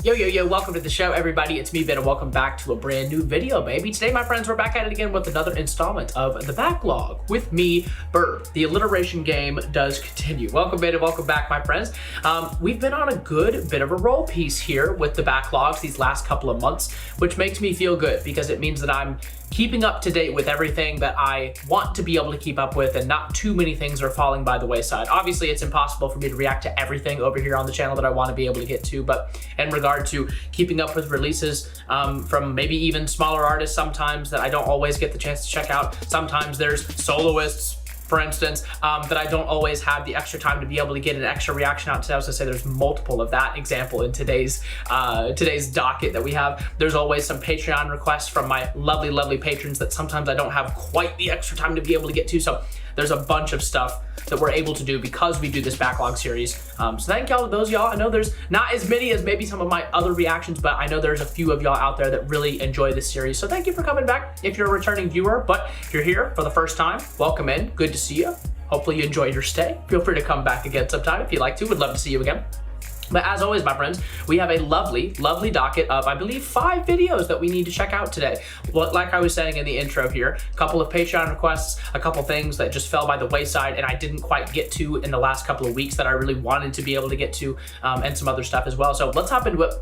Yo, welcome to the show, everybody. It's me, Ben, and welcome back to a brand new video, baby. Today, my friends, we're back at it again with another installment of the Backlog with me, Birb. The alliteration game does continue. Welcome, Ben, and welcome back, my friends. We've been on a good bit of a roll piece here with the Backlogs these last couple of months, which makes me feel good because it means that I'm keeping up to date with everything that I want to be able to keep up with, and not too many things are falling by the wayside. Obviously, it's impossible for me to react to everything over here on the channel that I want to be able to get to, but in regard to keeping up with releases from maybe even smaller artists sometimes that I don't always get the chance to check out. Sometimes there's soloists, for instance, that I don't always have the extra time to be able to get an extra reaction out to. I was gonna say there's multiple of that example in today's docket that we have. There's always some Patreon requests from my lovely patrons that sometimes I don't have quite the extra time to be able to get to. So there's a bunch of stuff that we're able to do because we do this backlog series. So thank y'all to those y'all. I know there's not as many as maybe some of my other reactions, but I know there's a few of y'all out there that really enjoy this series. So thank you for coming back if you're a returning viewer, but if you're here for the first time, welcome in. Good to see you. Hopefully you enjoyed your stay. Feel free to come back again sometime if you'd like to. Would love to see you again. But as always, my friends, we have a lovely docket of, I believe, 5 videos that we need to check out today. Well, like I was saying in the intro here, a couple of Patreon requests, a couple things that just fell by the wayside and I didn't quite get to in the last couple of weeks that I really wanted to be able to get to, and some other stuff as well. So let's hop into it.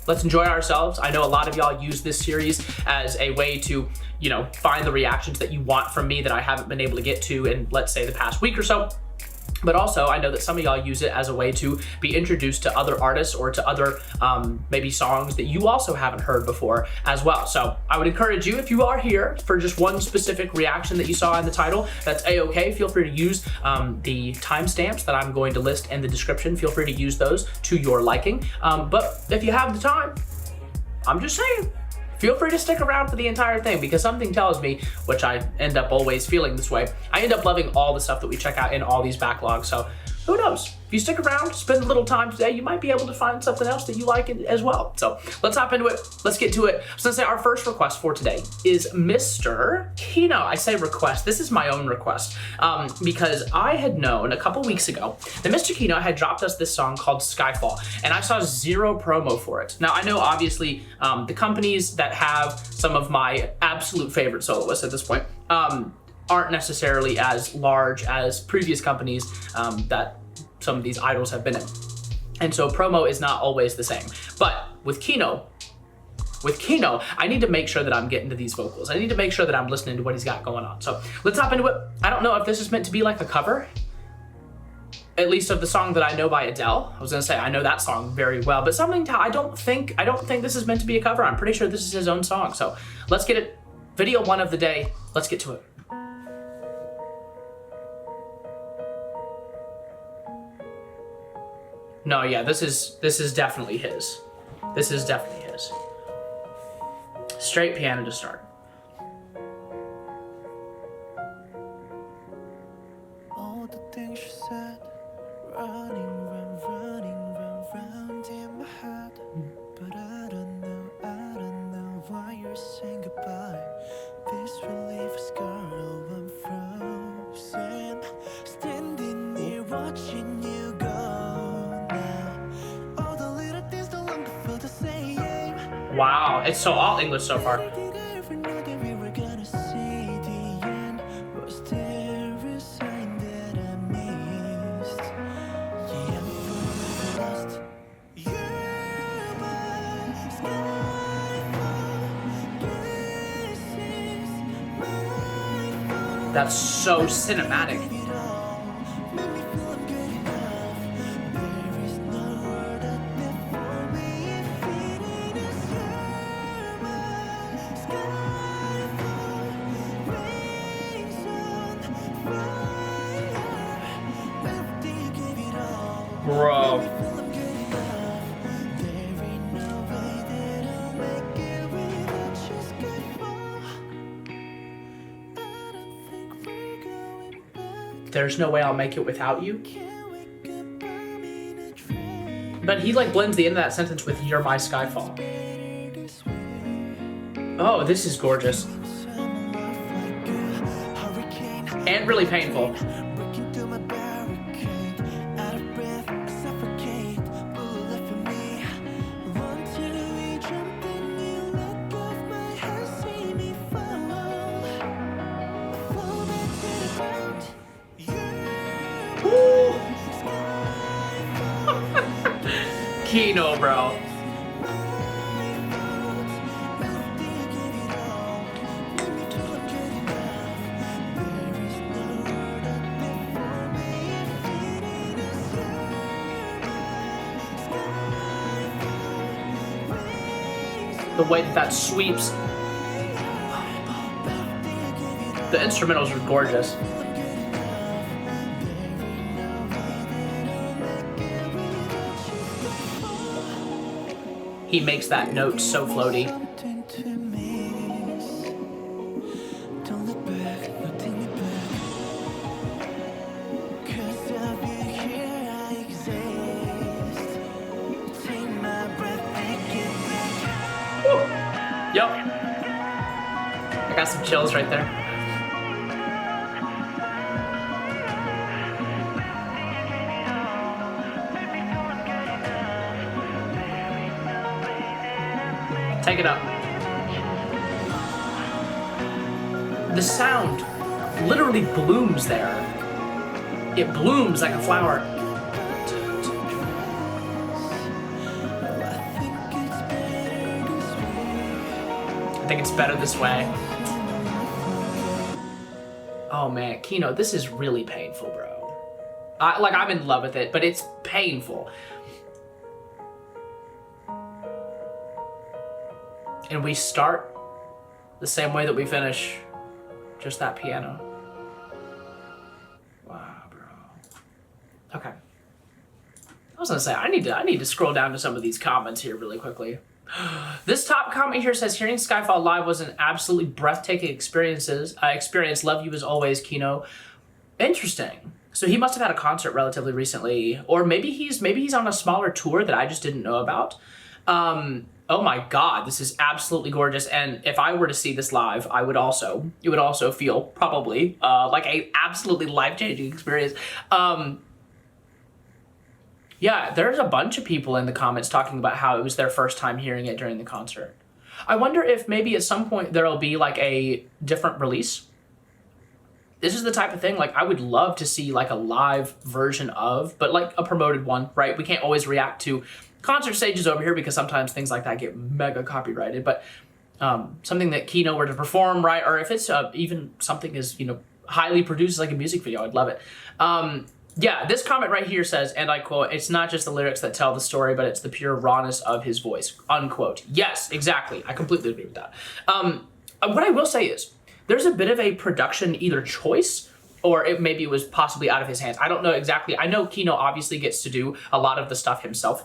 Let's enjoy ourselves. I know a lot of y'all use this series as a way to, you know, find the reactions that you want from me that I haven't been able to get to in, let's say, the past week or so. But also, I know that some of y'all use it as a way to be introduced to other artists or to other maybe songs that you also haven't heard before as well. So I would encourage you, if you are here for just one specific reaction that you saw in the title, that's a-okay. Feel free to use the timestamps that I'm going to list in the description. Feel free to use those to your liking. But if you have the time, I'm just saying, feel free to stick around for the entire thing, because something tells me, which I end up always feeling this way, I end up loving all the stuff that we check out in all these backlogs. So who knows? If you stick around, spend a little time today, you might be able to find something else that you like as well. So let's hop into it. Let's get to it. I was gonna say our first request for today is Mr. KINO. I say request, this is my own request, because I had known a couple weeks ago that Mr. KINO had dropped us this song called Skyfall, and I saw 0 promo for it. Now I know obviously the companies that have some of my absolute favorite soloists at this point aren't necessarily as large as previous companies that some of these idols have been in. And so promo is not always the same. But with KINO, I need to make sure that I'm getting to these vocals. I need to make sure that I'm listening to what he's got going on. So let's hop into it. I don't know if this is meant to be like a cover, at least of the song that I know by Adele. I was gonna say I know that song very well, but something I don't think this is meant to be a cover. I'm pretty sure this is his own song. So let's get it. Video 1 of the day. Let's get to it. No, yeah, this is definitely his. This is definitely his. Straight piano to start. All the things she said, running round in my head. But I don't know why you're saying goodbye. This relief is, girl, I'm frozen, standing here watching you go. Wow, it's so all English so far. That's so cinematic. Bro. There's no way I'll make it without you. But he like blends the end of that sentence with "You're my Skyfall." Oh, this is gorgeous. And really painful. KINO, bro. The way that sweeps. The instrumentals are gorgeous. He makes that note so floaty. Woo. Yup. I got some chills right there. Take it up. The sound literally blooms there. It blooms like a flower. I think it's better this way. Oh man, KINO, this is really painful, bro. I'm in love with it, but it's painful. And we start the same way that we finish, just that piano. Wow, bro. Okay. I was gonna say, I need to scroll down to some of these comments here really quickly. This top comment here says, hearing Skyfall live was an absolutely breathtaking experience. Love you as always, KINO. Interesting. So he must have had a concert relatively recently, or maybe he's on a smaller tour that I just didn't know about. Oh my God, this is absolutely gorgeous. And if I were to see this live, it would also feel probably like a absolutely life-changing experience. Yeah, there's a bunch of people in the comments talking about how it was their first time hearing it during the concert. I wonder if maybe at some point there'll be like a different release. This is the type of thing, like, I would love to see like a live version of, but like a promoted one, right? We can't always react to concert stages over here because sometimes things like that get mega copyrighted, but something that KINO were to perform, right? Or if it's even something as, you know, highly produced like a music video, I'd love it. Yeah, this comment right here says, and I quote, "It's not just the lyrics that tell the story, but it's the pure rawness of his voice," unquote. Yes, exactly. I completely agree with that. What I will say is, there's a bit of a production either choice, or maybe it was possibly out of his hands. I don't know exactly. I know KINO obviously gets to do a lot of the stuff himself,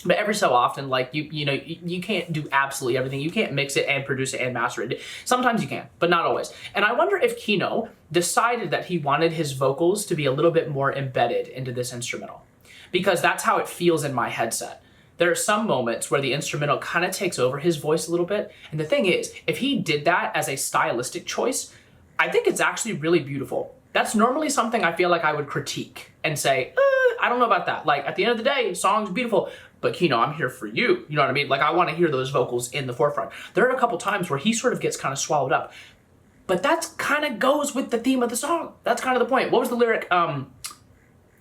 but every so often, like, you can't do absolutely everything. You can't mix it and produce it and master it. Sometimes you can, but not always. And I wonder if KINO decided that he wanted his vocals to be a little bit more embedded into this instrumental, because that's how it feels in my headset. There are some moments where the instrumental kind of takes over his voice a little bit. And the thing is, if he did that as a stylistic choice, I think it's actually really beautiful. That's normally something I feel like I would critique and say, I don't know about that. Like, at the end of the day, song's beautiful, but KINO, I'm here for you. You know what I mean? Like, I want to hear those vocals in the forefront. There are a couple times where he sort of gets kind of swallowed up, but that's kind of goes with the theme of the song. That's kind of the point. What was the lyric?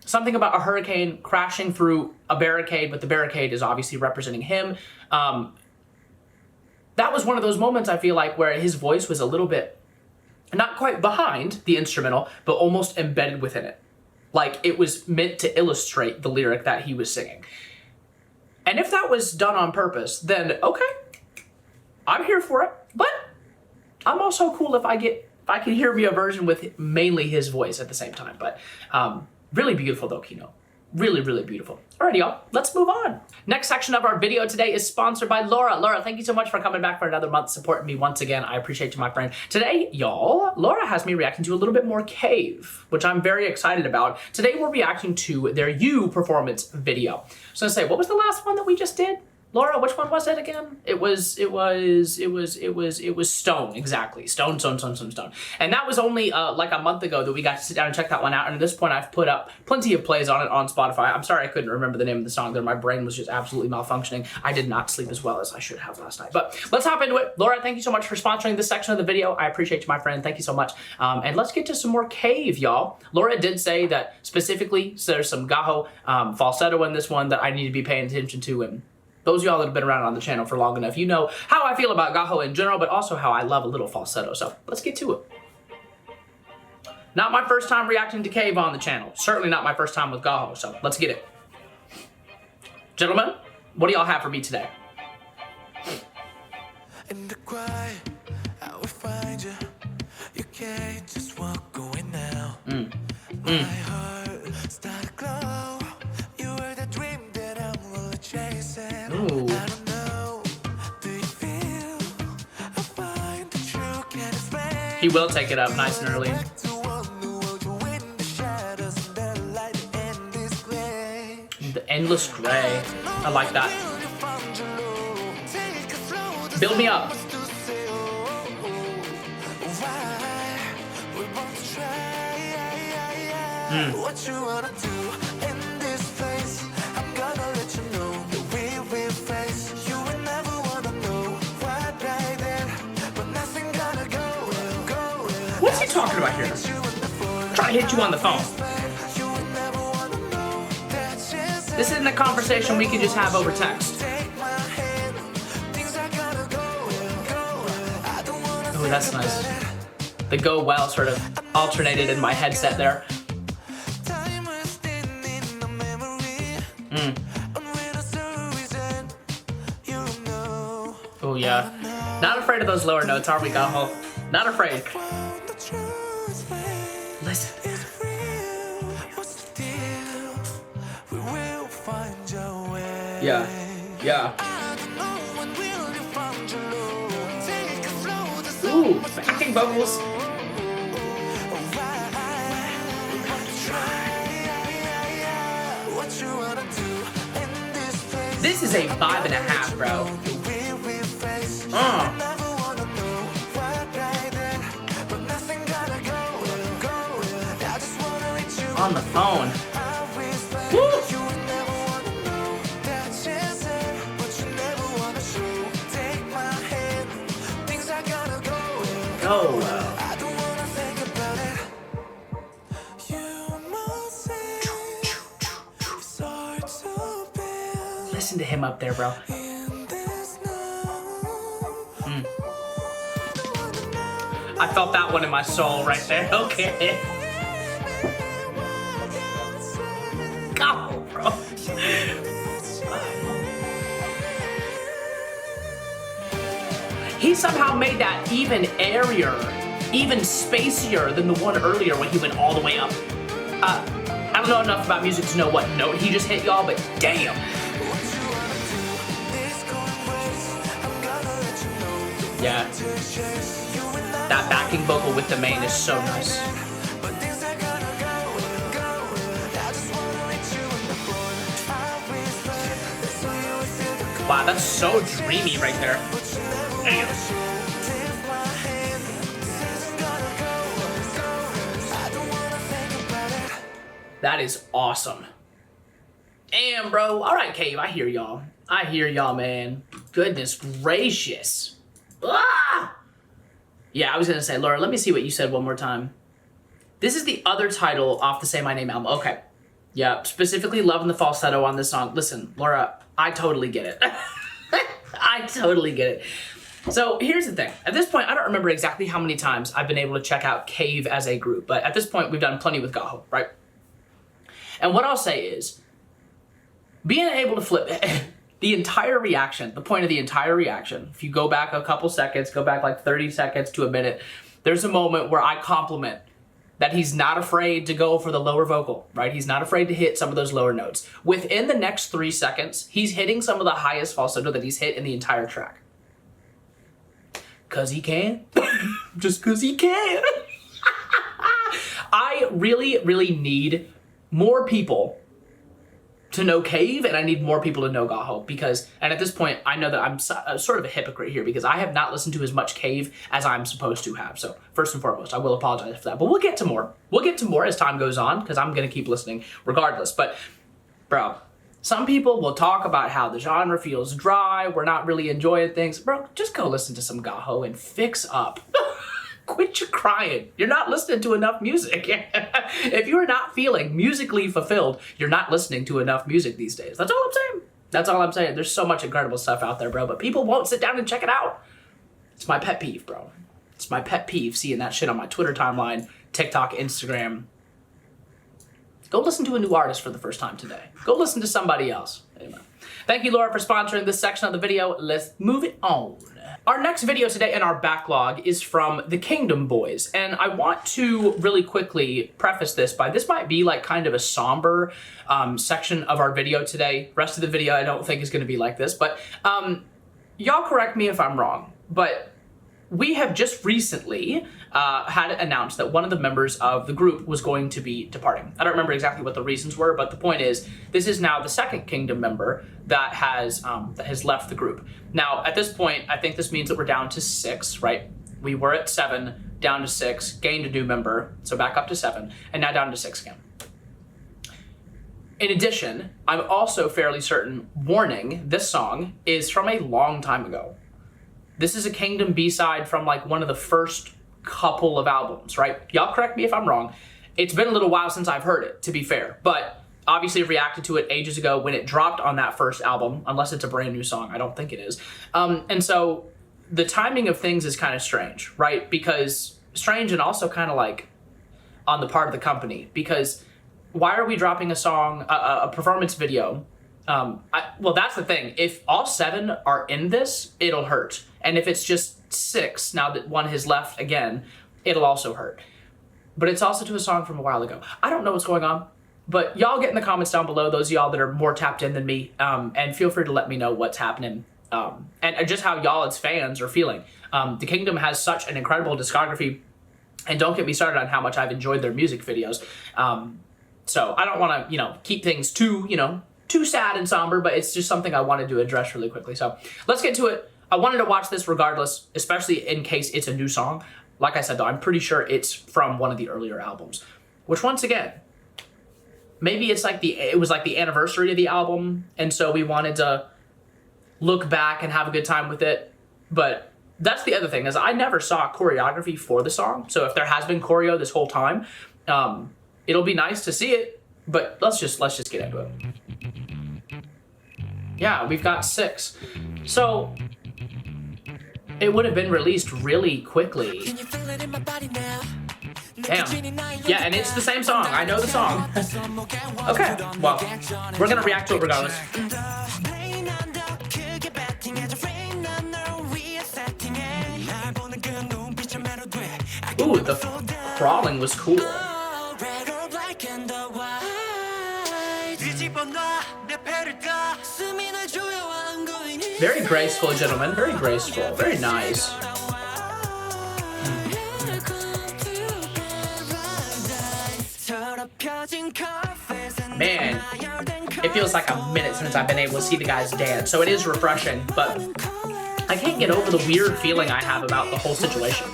Something about a hurricane crashing through a barricade, but the barricade is obviously representing him. That was one of those moments, I feel like, where his voice was a little bit, not quite behind the instrumental, but almost embedded within it. Like, it was meant to illustrate the lyric that he was singing. And if that was done on purpose, then okay, I'm here for it. But I'm also cool if I can hear me a version with mainly his voice at the same time. But really beautiful though, KINO. Really, really beautiful. Alrighty, y'all, let's move on. Next section of our video today is sponsored by Laura. Laura, thank you so much for coming back for another month, supporting me once again. I appreciate you, my friend. Today, y'all, Laura has me reacting to a little bit more KAVE, which I'm very excited about. Today, we're reacting to their You performance video. So I say, what was the last one that we just did? Laura, which one was it again? It was Stone, exactly. Stone. And that was only like a month ago that we got to sit down and check that one out. And at this point, I've put up plenty of plays on it on Spotify. I'm sorry I couldn't remember the name of the song there. My brain was just absolutely malfunctioning. I did not sleep as well as I should have last night. But let's hop into it. Laura, thank you so much for sponsoring this section of the video. I appreciate you, my friend. Thank you so much. And let's get to some more KAVE, y'all. Laura did say that specifically there's some gaho falsetto in this one that I need to be paying attention to, and those of y'all that have been around on the channel for long enough, you know how I feel about gaho in general, but also how I love a little falsetto. So let's get to it. Not my first time reacting to KAVE on the channel. Certainly not my first time with gaho, so let's get it. Gentlemen, what do y'all have for me today? In the quiet, I will find you. You can't just walk away now. My heart started glow. You were the dream that I'm really chasing. Ooh. I don't know. Do you feel? I find the truth can't explain. He will take it up nice and early. The endless gray. I like that. Build me up. What you wanna do in this place? I'm gonna let you know that we will face. You will never wanna know what right there, but nothing gonna go. What's he talking about here? Trying to hit you on the phone. This isn't a conversation we can just have over text. Oh, that's nice. The go well sort of alternated in my headset there. Oh yeah. Not afraid of those lower notes, are we, gaho? Not afraid. Listen. Yeah. Ooh, backing vocals. This is a 5.5, bro. On the phone. Woo! Go. Listen to him up there, bro. I felt that one in my soul right there. Okay. Go, bro. He somehow made that even airier, even spacier than the one earlier when he went all the way up. I don't know enough about music to know what note he just hit, y'all, but damn. Yeah. That backing vocal with the main is so nice. Wow, that's so dreamy right there. Damn. That is awesome. Damn, bro. All right, KAVE, I hear y'all. I hear y'all, man. Goodness gracious. Ah! Yeah, I was gonna say, Laura, let me see what you said one more time. This is the other title off the Say My Name album. Okay. Yeah, specifically loving the falsetto on this song. Listen, Laura, I totally get it. I totally get it. So here's the thing. At this point, I don't remember exactly how many times I've been able to check out KAVE as a group, but at this point, we've done plenty with gaho, right? And what I'll say is, being able to flip the entire reaction, the point of the entire reaction, if you go back a couple seconds, go back like 30 seconds to a minute, there's a moment where I compliment that he's not afraid to go for the lower vocal, right? He's not afraid to hit some of those lower notes. Within the next 3 seconds, he's hitting some of the highest falsetto that he's hit in the entire track. Cause he can. Just cause he can. I really, really need more people to know KAVE, and I need more people to know GAHO, because, and at this point, I know that I'm sort of a hypocrite here, because I have not listened to as much KAVE as I'm supposed to have. So first and foremost, I will apologize for that, but we'll get to more. We'll get to more as time goes on, because I'm going to keep listening regardless. But bro, some people will talk about how the genre feels dry, we're not really enjoying things. Bro, just go listen to some GAHO and fix up. Quit your crying. You're not listening to enough music. If you're not feeling musically fulfilled, you're not listening to enough music these days. That's all I'm saying. That's all I'm saying. There's so much incredible stuff out there, bro, but people won't sit down and check it out. It's my pet peeve, bro. It's my pet peeve seeing that shit on my Twitter timeline, TikTok, Instagram. Go listen to a new artist for the first time today. Go listen to somebody else. Anyway. Thank you, Laura, for sponsoring this section of the video. Let's move it on. Our next video today in our backlog is from the KingDom boys, and I want to really quickly preface this by, this might be like kind of a somber section of our video today. Rest of the video I don't think is going to be like this, but y'all correct me if I'm wrong, but we have just recently had it announced that one of the members of the group was going to be departing. I don't remember exactly what the reasons were, but the point is, this is now the second KingDom member that has left the group. Now, at this point, I think this means that we're down to 6, right? We were at 7, down to 6, gained a new member, so back up to 7, and now down to 6 again. In addition, I'm also fairly certain, warning, this song is from a long time ago. This is a KingDom B-side from like one of the first couple of albums, right? Y'all correct me if I'm wrong. It's been a little while since I've heard it, to be fair, but obviously reacted to it ages ago when it dropped on that first album, unless it's a brand new song. I don't think it is. And so the timing of things is kind of strange, right? Because strange, and also kind of like on the part of the company, because why are we dropping a song, a performance video? Well, that's the thing. If all 7 are in this, it'll hurt. And if it's just 6, now that one has left again, it'll also hurt. But it's also to a song from a while ago. I don't know what's going on, but y'all get in the comments down below, those of y'all that are more tapped in than me, and feel free to let me know what's happening, and just how y'all as fans are feeling. The KingDom has such an incredible discography, and don't get me started on how much I've enjoyed their music videos. So I don't want to, keep things too sad and somber, but it's just something I wanted to address really quickly. So let's get to it. I wanted to watch this regardless, especially in case it's a new song. Like I said, though, I'm pretty sure it's from one of the earlier albums, which once again, maybe it's like it was like the anniversary of the album, and so we wanted to look back and have a good time with it. But that's the other thing, is I never saw choreography for the song. So if there has been choreo this whole time, it'll be nice to see it, but let's just get into it. Yeah, we've got 6. So it would have been released really quickly. Damn. Yeah, and it's the same song. I know the song. Okay, well, we're gonna react to it regardless. Ooh, the crawling was cool. Very graceful, gentlemen. Very graceful. Very nice. Man, it feels like a minute since I've been able to see the guys dance, so it is refreshing, but I can't get over the weird feeling I have about the whole situation,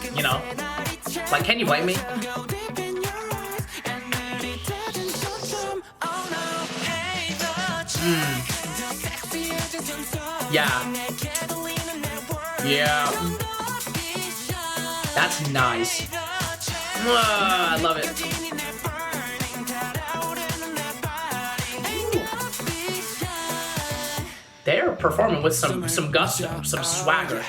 Like, can you blame me? Yeah. Yeah. That's nice. I love it. They're performing with some gusto, some swagger.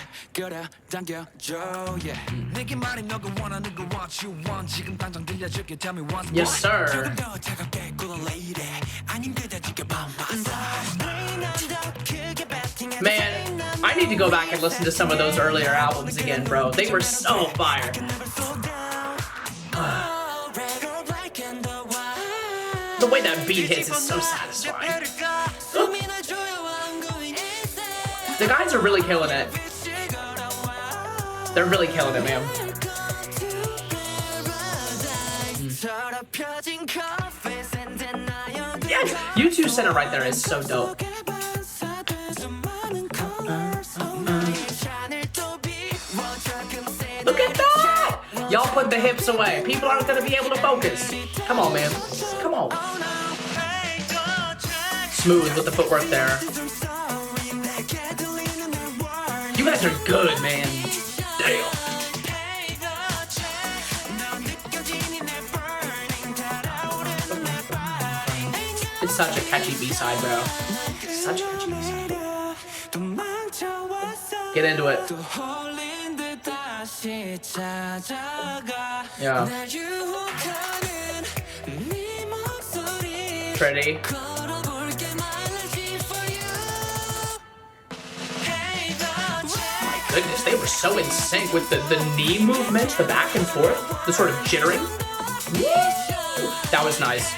Yes, sir. Man, I need to go back and listen to some of those earlier albums again, bro. They were so fire. The way that beat hits is so satisfying. The guys are really killing it. They're really killing it, man. Yeah, U2 Center right there is so dope. Look at that! Y'all put the hips away. People aren't gonna be able to focus. Come on, man. Come on. Smooth with the footwork there. You guys are good, man. Damn. It's such a catchy B-side, bro. Such a catchy B-side. Get into it. Yeah. Pretty. My goodness, they were so in sync with the knee movements, the back and forth, the sort of jittering. Woo! That was nice.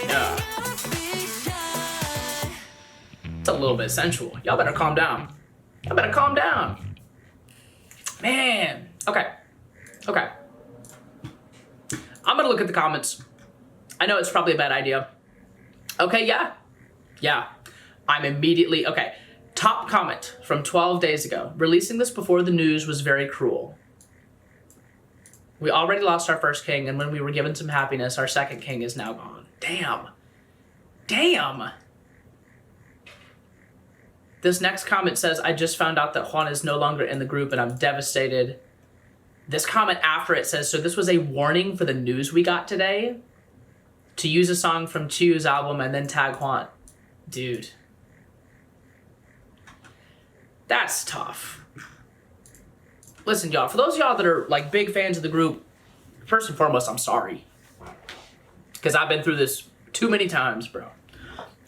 Yeah. It's a little bit sensual. Y'all better calm down. Y'all better calm down. Man. Okay. Okay. I'm gonna look at the comments. I know it's probably a bad idea. Okay, yeah. Yeah. I'm immediately, okay. Top comment from 12 days ago. Releasing this before the news was very cruel. We already lost our first king, and when we were given some happiness, our second king is now gone. Damn. Damn. This next comment says, I just found out that Juan is no longer in the group and I'm devastated. This comment after it says, so this was a warning for the news we got today to use a song from Chiu's album and then tag Juan. Dude. That's tough. Listen, y'all, for those of y'all that are like big fans of the group, first and foremost, I'm sorry. Because I've been through this too many times, bro.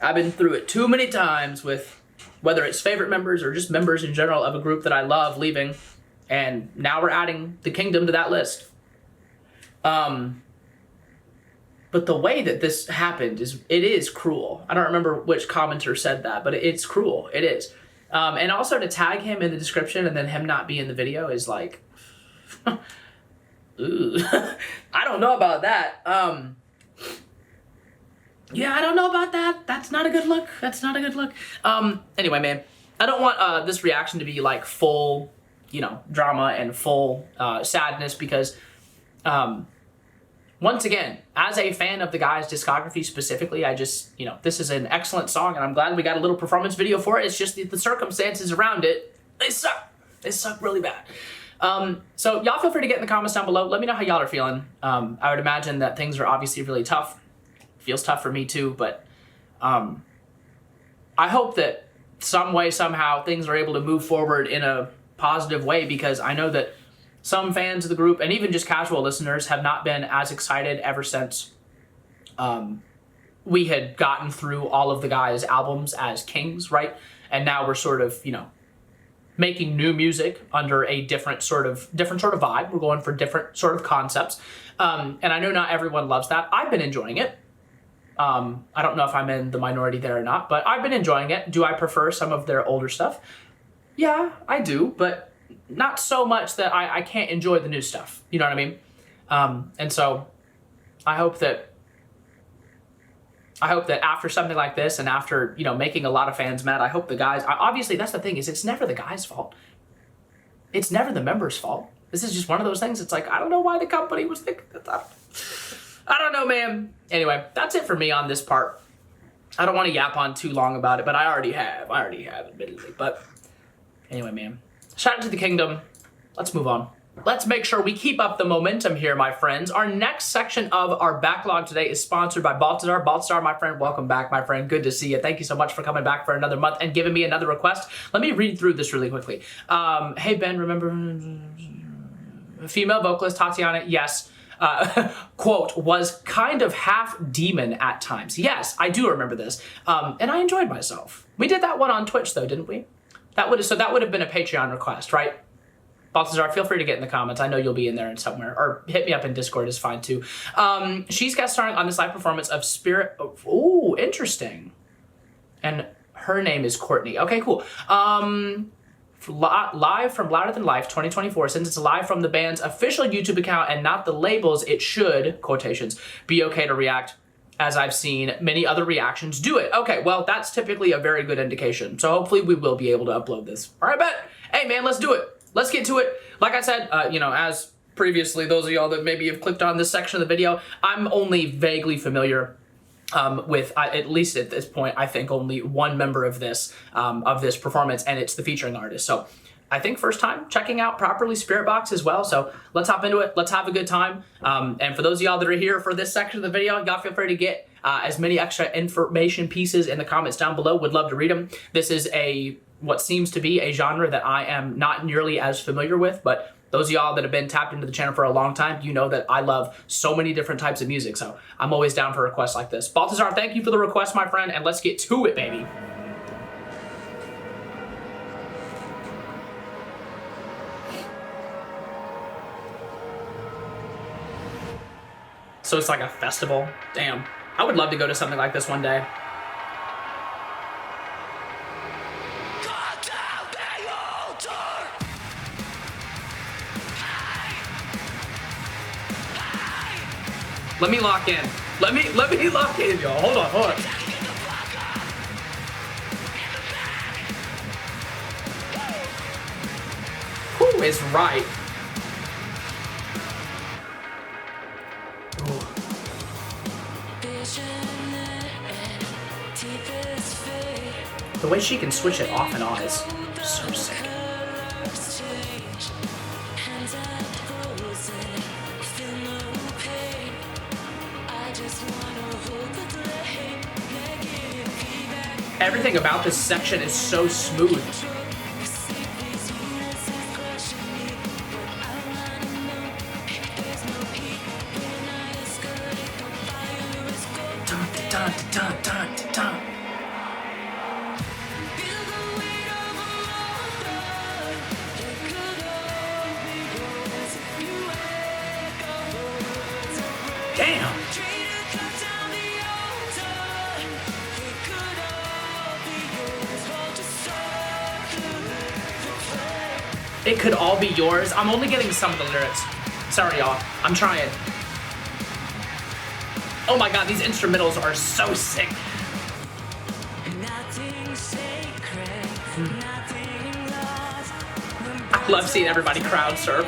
I've been through it too many times with whether it's favorite members or just members in general of a group that I love leaving. And now we're adding the KingDom to that list. But the way that this happened it is cruel. I don't remember which commenter said that, but it's cruel. It is. And also to tag him in the description and then him not be in the video is like, ooh, I don't know about that. Yeah, I don't know about that. That's not a good look. That's not a good look. Anyway, man, I don't want this reaction to be like full, you know, drama and full sadness because, once again, as a fan of the guy's discography specifically, I just, you know, this is an excellent song and I'm glad we got a little performance video for it. It's just the circumstances around it, they suck. They suck really bad. So y'all feel free to get in the comments down below. Let me know how y'all are feeling. I would imagine that things are obviously really tough. Feels tough for me too, but I hope that some way, somehow, things are able to move forward in a positive way because I know that some fans of the group and even just casual listeners have not been as excited ever since we had gotten through all of the guys' albums as kings, right? And now we're sort of, you know, making new music under a different sort of vibe. We're going for different sort of concepts. And I know not everyone loves that. I've been enjoying it. I don't know if I'm in the minority there or not, but I've been enjoying it. Do I prefer some of their older stuff? Yeah, I do, but not so much that I can't enjoy the new stuff. You know what I mean? And so I hope that after something like this and after, you know, making a lot of fans mad, I hope the guys, obviously that's the thing is it's never the guys' fault. It's never the members' fault. This is just one of those things. It's like, I don't know why the company was thinking that. I don't know, man. Anyway, that's it for me on this part. I don't want to yap on too long about it, but I already have, admittedly. But anyway, man. Shout out to the KingDom. Let's move on. Let's make sure we keep up the momentum here, my friends. Our next section of our backlog today is sponsored by Balthasar. Balthasar, my friend, welcome back, my friend. Good to see you. Thank you so much for coming back for another month and giving me another request. Let me read through this really quickly. Hey, Ben, remember female vocalist Tatiana? Yes. Quote, was kind of half demon at times. Yes, I do remember this. And I enjoyed myself. We did that one on Twitch though, didn't we? So that would have been a Patreon request, right? Balthasar, feel free to get in the comments. I know you'll be in there somewhere. Or hit me up in Discord is fine too. She's guest starring on this live performance of Spirit. Ooh, interesting. And her name is Courtney. Okay, cool. live from Louder Than Life 2024. Since it's live from the band's official YouTube account and not the labels, it should, quotations, be okay to react, as I've seen many other reactions do it. Okay, well, that's typically a very good indication. So hopefully we will be able to upload this. All right, bet. Hey, man, let's do it. Let's get to it. Like I said, you know, as previously, those of y'all that maybe have clicked on this section of the video, I'm only vaguely familiar with, at least at this point, I think only one member of this performance, and it's the featuring artist. So I think first time checking out properly Spiritbox as well. So let's hop into it. Let's have a good time. And for those of y'all that are here for this section of the video, y'all feel free to get as many extra information pieces in the comments down below. Would love to read them. This is what seems to be a genre that I am not nearly as familiar with, but those of y'all that have been tapped into the channel for a long time, you know that I love so many different types of music, so I'm always down for requests like this. Balthasar, thank you for the request, my friend, and let's get to it, baby. So it's like a festival? Damn. I would love to go to something like this one day. Let me lock in. Let me lock in, y'all. Hold on. Who is right? Ooh. The way she can switch it off and on is so sick. Everything about this section is so smooth. Dun, dun, dun, dun, dun. Damn. It could all be yours. I'm only getting some of the lyrics. Sorry, y'all. I'm trying. Oh my god, these instrumentals are so sick. I love seeing everybody crowd surf.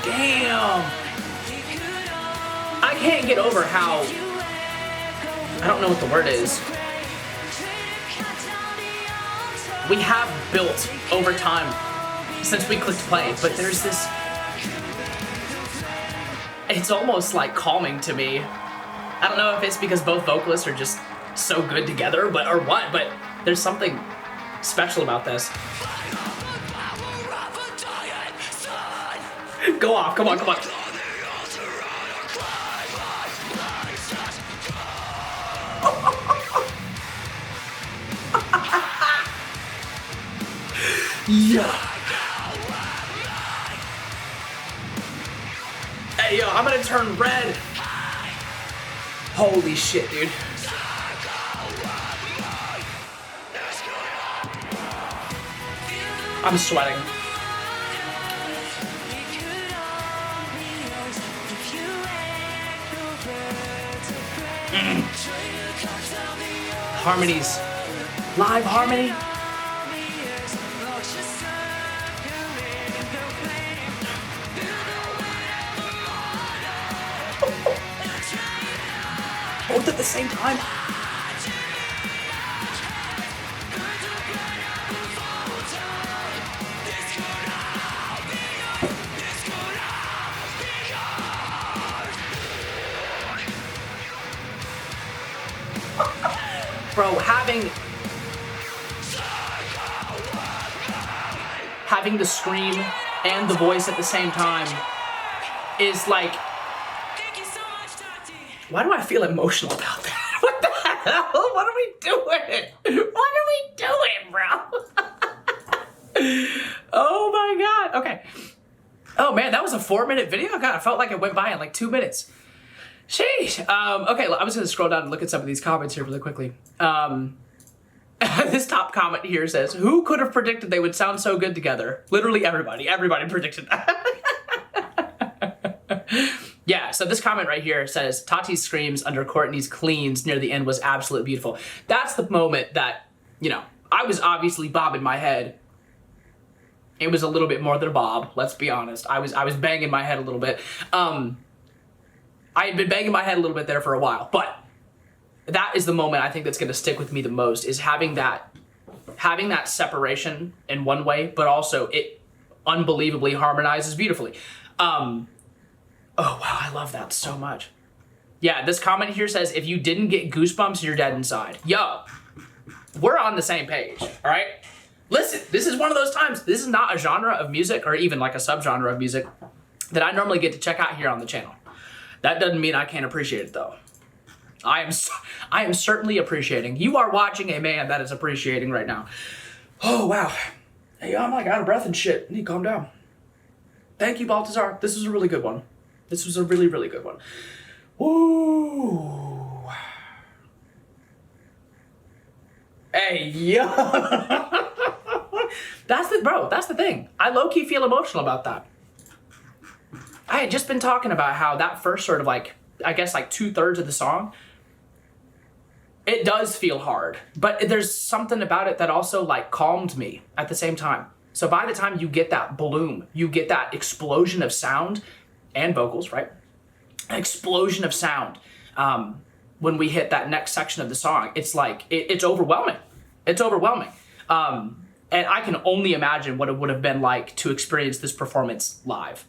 Damn! I can't get over how, I don't know what the word is. We have built over time since we clicked play, but there's this, it's almost like calming to me. I don't know if it's because both vocalists are just so good together, or what, but there's something special about this. Go off, come on. Yeah. Hey, yo, I'm gonna turn red. Holy shit, dude. I'm sweating. Harmonies. Live harmony. Both at the same time. having the scream and the voice at the same time is like, why do I feel emotional about that? What the hell? What are we doing? What are we doing, bro? Oh my God. Okay. Oh man, that was a 4-minute video? God, I felt like it went by in like 2 minutes. Sheesh. Okay, I was gonna scroll down and look at some of these comments here really quickly. This top comment here says, who could have predicted they would sound so good together? Literally everybody. Everybody predicted that. Yeah, so this comment right here says, Tati's screams under Courtney's cleans near the end was absolutely beautiful. That's the moment that, you know, I was obviously bobbing my head. It was a little bit more than a bob, let's be honest. I was banging my head a little bit. I had been banging my head a little bit there for a while, but that is the moment I think that's gonna stick with me the most, is having that separation in one way, but also it unbelievably harmonizes beautifully. Oh wow, I love that so much. Yeah, this comment here says, if you didn't get goosebumps, you're dead inside. Yo, we're on the same page, all right? Listen, this is one of those times, this is not a genre of music or even like a subgenre of music that I normally get to check out here on the channel. That doesn't mean I can't appreciate it though. I am certainly appreciating. You are watching a man that is appreciating right now. Oh wow. Hey, I'm like out of breath and shit. I need to calm down. Thank you, Balthasar. This was a really good one. This was a really, really good one. Woo. Hey, yo. That's the thing. I low-key feel emotional about that. I had just been talking about how that first sort of like, I guess like 2/3 of the song, it does feel hard, but there's something about it that also like calmed me at the same time. So by the time you get that bloom, you get that explosion of sound and vocals, right? An explosion of sound. When we hit that next section of the song, it's like, it's overwhelming. It's overwhelming. And I can only imagine what it would have been like to experience this performance live.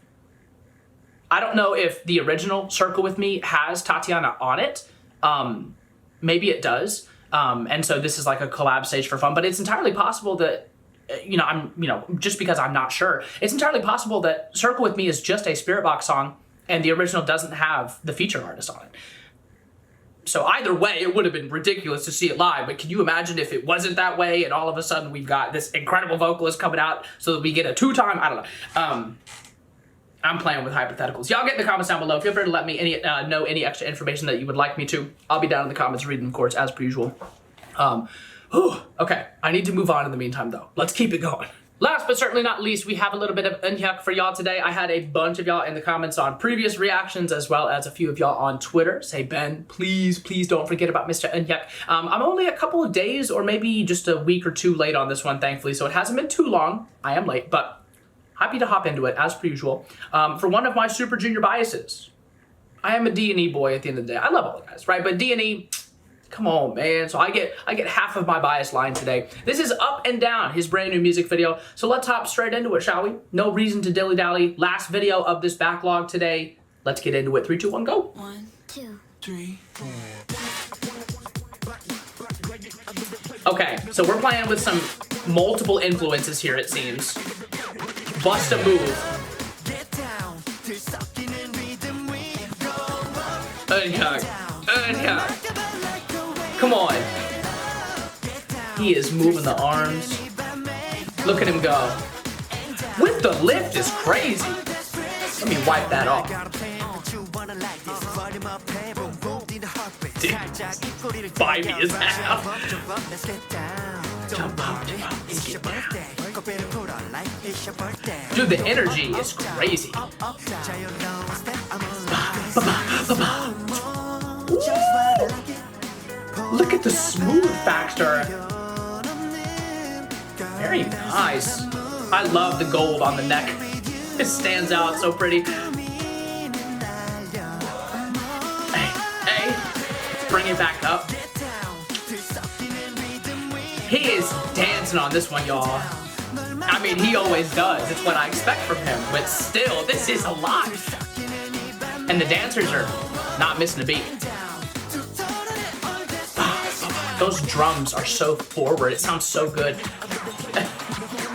I don't know if the original Circle With Me has Tatiana on it. Maybe it does. And so this is like a collab stage for fun, but it's entirely possible that, just because I'm not sure, it's entirely possible that Circle With Me is just a Spiritbox song and the original doesn't have the feature artist on it. So either way, it would have been ridiculous to see it live, but can you imagine if it wasn't that way and all of a sudden we've got this incredible vocalist coming out so that we get a 2-time, I don't know. I'm playing with hypotheticals. Y'all get in the comments down below. Feel free to let me know any extra information that you would like me to. I'll be down in the comments reading, of course, as per usual. Okay, I need to move on in the meantime, though. Let's keep it going. Last but certainly not least, we have a little bit of EUNHYUK for y'all today. I had a bunch of y'all in the comments on previous reactions, as well as a few of y'all on Twitter. Say, Ben, please don't forget about Mr. EUNHYUK. I'm only a couple of days or maybe just a week or two late on this one, thankfully, so it hasn't been too long. I am late, but happy to hop into it, as per usual. For one of my Super Junior biases, I am a D&E boy at the end of the day. I love all the guys, right? But D&E, come on, man. So I get half of my bias line today. This is Up and Down, his brand new music video. So let's hop straight into it, shall we? No reason to dilly-dally. Last video of this backlog today. Let's get into it. 3, 2, 1, go. 1, 2, 3, 4. Okay, so we're playing with some multiple influences here, it seems. Bust a move. EUNHYUK. EUNHYUK. Come on. He is moving the arms. Look at him go. With the lift is crazy. Let me wipe that off. Dude, Spivey is out. Jump up, let's get down. Dude, the energy is crazy. Look at the smooth factor. Very nice. I love the gold on the neck. It stands out so pretty. Hey, bring it back up. He is dancing on this one, y'all. I mean, he always does. It's what I expect from him. But still, this is a lot. And the dancers are not missing a beat. Those drums are so forward. It sounds so good.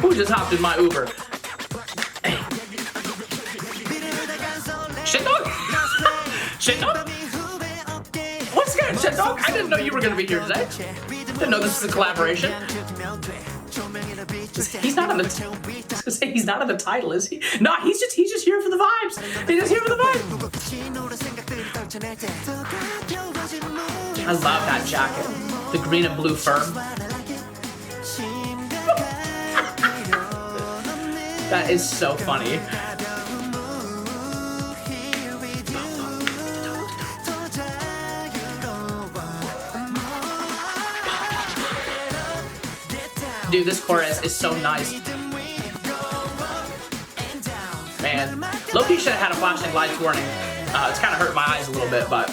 Who just hopped in my Uber? Shindong? What's good, Shindong? I didn't know you were gonna be here today. Didn't know this was a collaboration. He's not on the. I was gonna say he's not on the title, is he? No, he's just here for the vibes. He's just here for the vibes. I love that jacket, the green and blue fur. That is so funny. Dude, this chorus is so nice. Man, Loki should have had a flashing lights warning. It's kind of hurt my eyes a little bit, but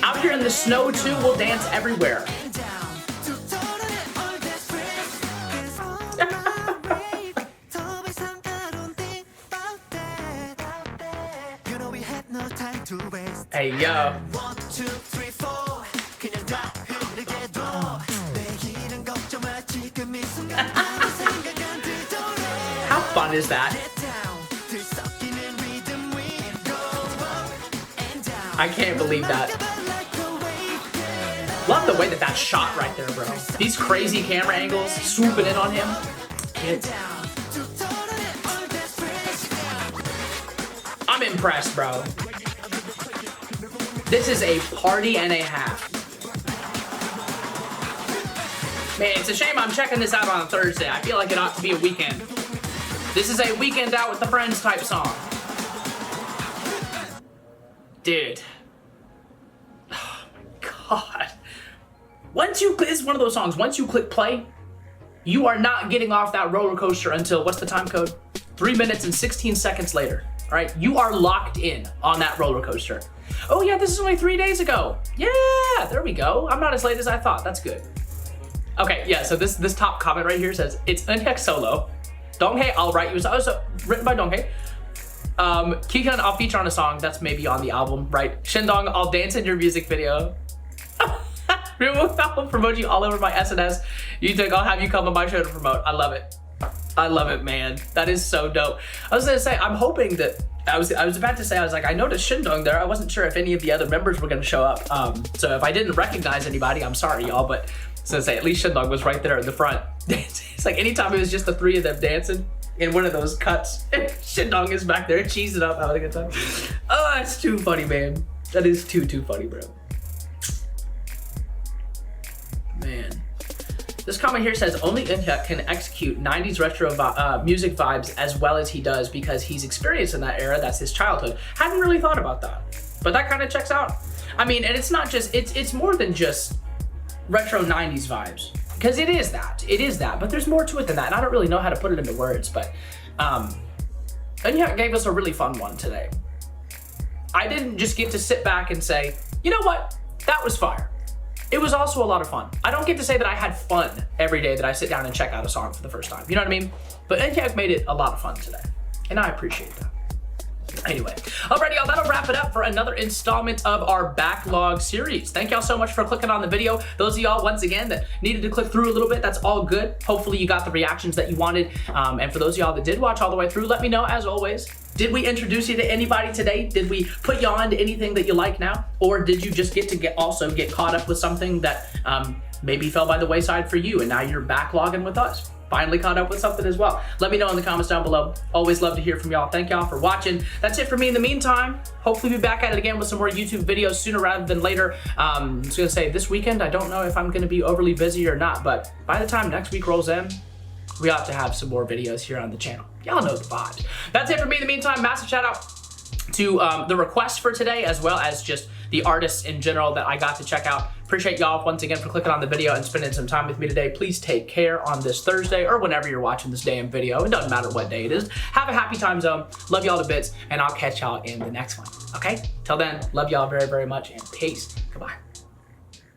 out here in the snow too, we'll dance everywhere. Hey, yo. How fun is that? I can't believe that. Love the way that that's shot right there, bro. These crazy camera angles swooping in on him. I'm impressed, bro. This is a party and a half. Man, it's a shame I'm checking this out on a Thursday. I feel like it ought to be a weekend. This is a weekend out with the friends type song. Dude. Oh my God. This is one of those songs, once you click play, you are not getting off that roller coaster until, what's the time code? 3 minutes and 16 seconds later. All right, you are locked in on that roller coaster. Oh yeah, this is only 3 days ago. Yeah, there we go. I'm not as late as I thought. That's good. Okay, yeah, so this top comment right here says, it's EUNHYUK solo. Donghae, I'll write you a song. So, written by Donghae. Kikan, I'll feature on a song. That's maybe on the album, right? Shindong, I'll dance in your music video. I'll promote you all over my SNS. You think I'll have you come on my show to promote. I love it. I love it, man. That is so dope. I was gonna say, I'm hoping that, I was about to say, I was like, I noticed Shindong there. I wasn't sure if any of the other members were gonna show up. So if I didn't recognize anybody, I'm sorry, y'all, but I was gonna say, at least Shindong was right there in the front. It's like anytime it was just the three of them dancing in one of those cuts, Shindong is back there cheesing up, having a good time. Oh, it's too funny, man. That is too funny, bro. Man. This comment here says, only EUNHYUK can execute 90s retro music vibes as well as he does because he's experienced in that era. That's his childhood. Hadn't really thought about that, but that kind of checks out. I mean, and it's not just, it's more than just retro 90s vibes, because it is that, but there's more to it than that, and I don't really know how to put it into words, but EUNHYUK gave us a really fun one today. I didn't just get to sit back and say, you know what, that was fire. It was also a lot of fun. I don't get to say that I had fun every day that I sit down and check out a song for the first time. You know what I mean? But EUNHYUK made it a lot of fun today, and I appreciate that. Anyway, alrighty, y'all, that'll wrap it up for another installment of our backlog series. Thank y'all so much for clicking on the video. Those of y'all, once again, that needed to click through a little bit, that's all good. Hopefully you got the reactions that you wanted. And for those of y'all that did watch all the way through, let me know, as always. Did we introduce you to anybody today? Did we put you on to anything that you like now? Or did you just also get caught up with something that maybe fell by the wayside for you and now you're backlogging with us? Finally caught up with something as well. Let me know in the comments down below. Always love to hear from y'all. Thank y'all for watching. That's it for me in the meantime. Hopefully be back at it again with some more YouTube videos sooner rather than later. I was gonna say this weekend, I don't know if I'm gonna be overly busy or not, but by the time next week rolls in, we ought to have some more videos here on the channel. Y'all know the vibes. That's it for me in the meantime. Massive shout out to the requests for today, as well as just the artists in general that I got to check out. Appreciate y'all once again for clicking on the video and spending some time with me today. Please take care on this Thursday or whenever you're watching this damn video. It doesn't matter what day it is. Have a happy time zone. Love y'all to bits, and I'll catch y'all in the next one. Okay? Till then, love y'all very, very much, and peace. Goodbye.